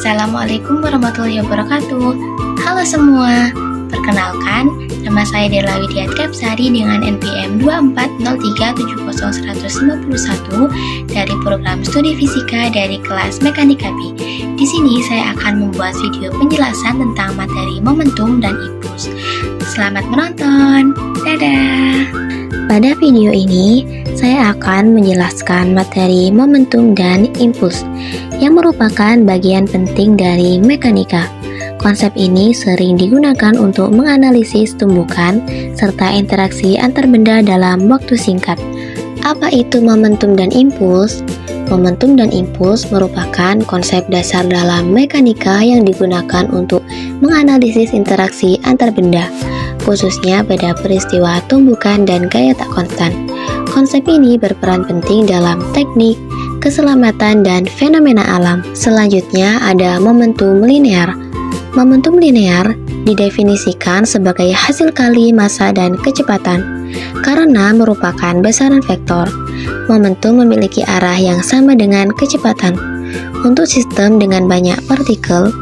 Assalamualaikum warahmatullahi wabarakatuh. Halo semua, perkenalkan, nama saya Dela Widiat Kapsari dengan NPM 240370151 dari program studi fisika dari kelas Mekanika B. Di sini saya akan membuat video penjelasan tentang materi momentum dan impuls. Selamat menonton, dadah! Pada video ini, saya akan menjelaskan materi momentum dan impuls yang merupakan bagian penting dari mekanika. Konsep ini sering digunakan untuk menganalisis tumbukan serta interaksi antar benda dalam waktu singkat. Apa itu momentum dan impuls? Momentum dan impuls merupakan konsep dasar dalam mekanika yang digunakan untuk menganalisis interaksi antar benda, khususnya pada peristiwa tumbukan dan gaya tak konstan. Konsep ini berperan penting dalam teknik, keselamatan, dan fenomena alam. Selanjutnya ada momentum linear. Momentum linear didefinisikan sebagai hasil kali massa dan kecepatan karena merupakan besaran vektor. Momentum memiliki arah yang sama dengan kecepatan. Untuk sistem dengan banyak partikel,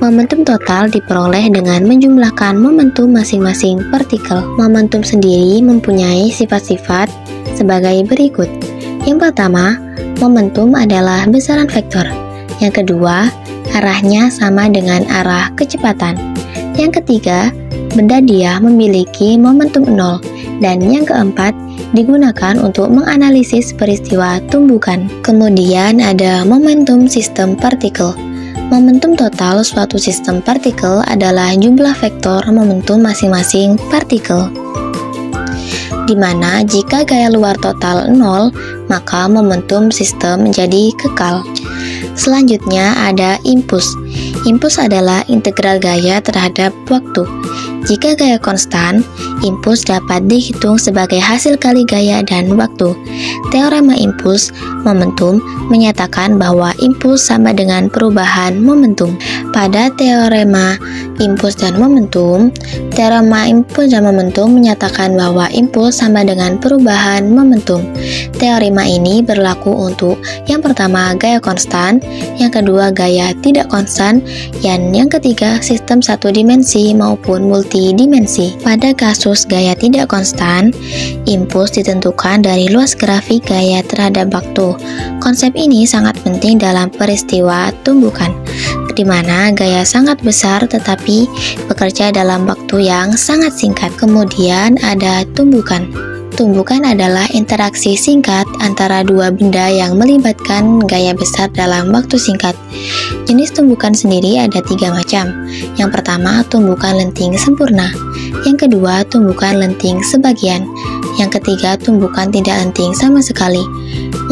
momentum total diperoleh dengan menjumlahkan momentum masing-masing partikel. Momentum sendiri mempunyai sifat-sifat sebagai berikut. Yang pertama, momentum adalah besaran vektor. Yang kedua, arahnya sama dengan arah kecepatan. Yang ketiga, benda dia memiliki momentum nol. Dan yang keempat, digunakan untuk menganalisis peristiwa tumbukan. Kemudian ada momentum sistem partikel. Momentum total suatu sistem partikel adalah jumlah vektor momentum masing-masing partikel, di mana jika gaya luar total 0, maka momentum sistem menjadi kekal. Selanjutnya ada impuls. Impuls adalah integral gaya terhadap waktu. Jika gaya konstan, impuls dapat dihitung sebagai hasil kali gaya dan waktu. Teorema impuls momentum menyatakan bahwa impuls sama dengan perubahan momentum. Pada teorema impuls dan momentum, teorema impuls dan momentum menyatakan bahwa impuls sama dengan perubahan momentum. Teorema ini berlaku untuk yang pertama gaya konstan, yang kedua gaya tidak konstan, dan yang ketiga sistem satu dimensi maupun multidimensi. Pada kasus gaya tidak konstan, impuls ditentukan dari luas grafik gaya terhadap waktu. Konsep ini sangat penting dalam peristiwa tumbukan, di mana gaya sangat besar tetapi bekerja dalam waktu yang sangat singkat. Kemudian ada tumbukan. Tumbukan adalah interaksi singkat antara dua benda yang melibatkan gaya besar dalam waktu singkat. Jenis tumbukan sendiri ada 3 macam. Yang pertama, tumbukan lenting sempurna. Yang kedua, tumbukan lenting sebagian. Yang ketiga, tumbukan tidak lenting sama sekali.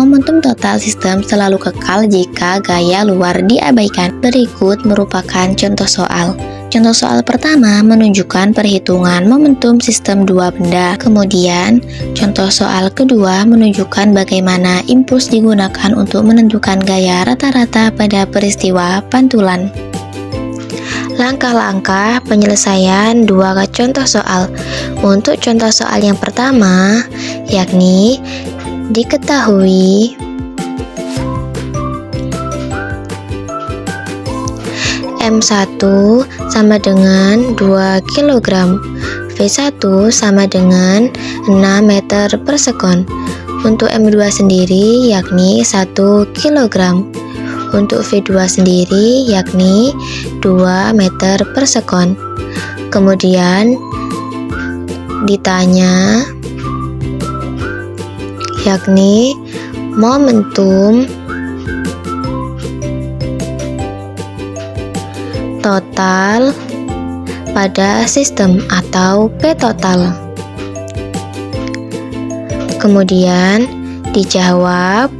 Momentum total sistem selalu kekal jika gaya luar diabaikan. Berikut merupakan contoh soal. Contoh soal pertama menunjukkan perhitungan momentum sistem dua benda. Kemudian, contoh soal kedua menunjukkan bagaimana impuls digunakan untuk menentukan gaya rata-rata pada peristiwa pantulan. Langkah-langkah penyelesaian dua contoh soal. Untuk contoh soal yang pertama, yakni diketahui M1 sama dengan 2 kg, V1 sama dengan 6 meter per sekon. Untuk M2 sendiri yakni 1 kg. Untuk V2 sendiri yakni 2 meter per sekon. Kemudian ditanya yakni momentum total pada sistem atau P total. Kemudian dijawab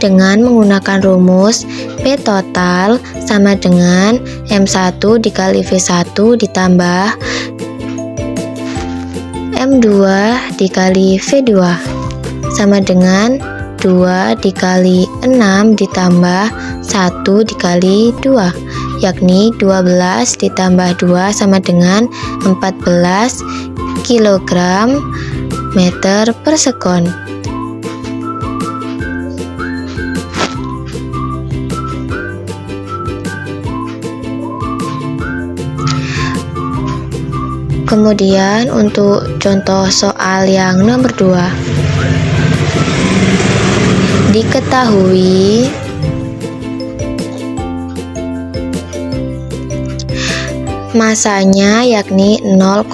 dengan menggunakan rumus P total sama dengan M1 dikali V1 ditambah M2 dikali V2 sama dengan 2 dikali 6 ditambah 1 dikali 2, yakni 12 ditambah 2 sama dengan 14 kg meter per sekon. Kemudian untuk contoh soal yang nomor 2, diketahui masanya yakni 0,4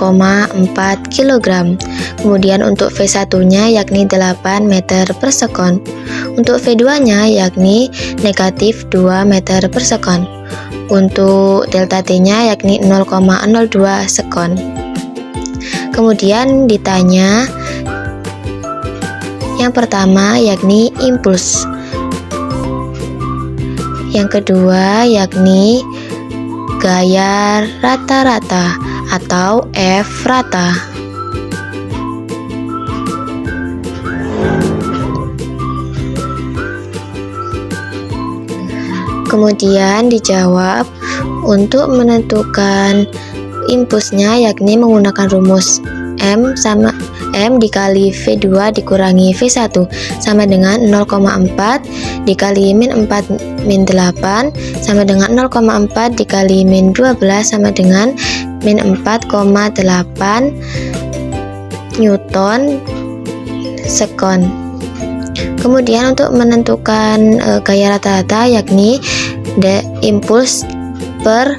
kg. Kemudian untuk V1-nya yakni 8 meter per sekon. Untuk V2-nya yakni negatif 2 meter per sekon. Untuk delta T-nya yakni 0,02 sekon. Kemudian ditanya yang pertama yakni impuls. Yang kedua yakni gaya rata-rata atau F rata. Kemudian dijawab untuk menentukan impulsnya yakni menggunakan rumus M dikali V2 dikurangi V1 sama dengan 0,4 dikali min 4 min 8 sama dengan 0,4 dikali min 12 sama dengan min 4,8 Newton sekon. Kemudian untuk menentukan gaya rata-rata yakni impuls per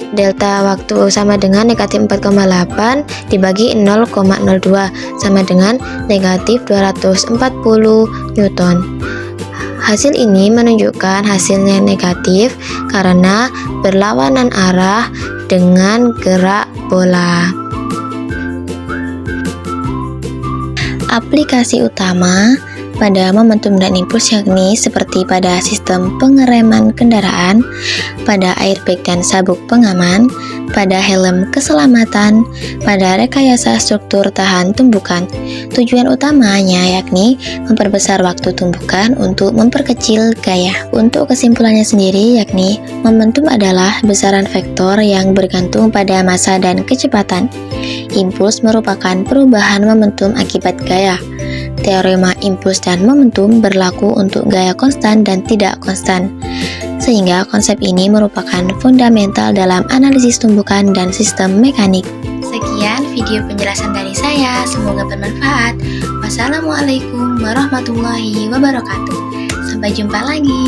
delta waktu sama dengan negatif 4,8 dibagi 0,02 sama dengan negatif 240 Newton. Hasil ini menunjukkan hasilnya negatif karena berlawanan arah dengan gerak bola. Aplikasi utama pada momentum dan impuls yakni seperti pada sistem pengereman kendaraan, pada airbag dan sabuk pengaman, pada helm keselamatan, pada rekayasa struktur tahan tumbukan. Tujuan utamanya yakni memperbesar waktu tumbukan untuk memperkecil gaya. Untuk kesimpulannya sendiri yakni momentum adalah besaran vektor yang bergantung pada massa dan kecepatan. Impuls merupakan perubahan momentum akibat gaya. Teorema impuls dan momentum berlaku untuk gaya konstan dan tidak konstan, sehingga konsep ini merupakan fundamental dalam analisis tumbukan dan sistem mekanik. Sekian video penjelasan dari saya, semoga bermanfaat. Wassalamualaikum warahmatullahi wabarakatuh. Sampai jumpa lagi.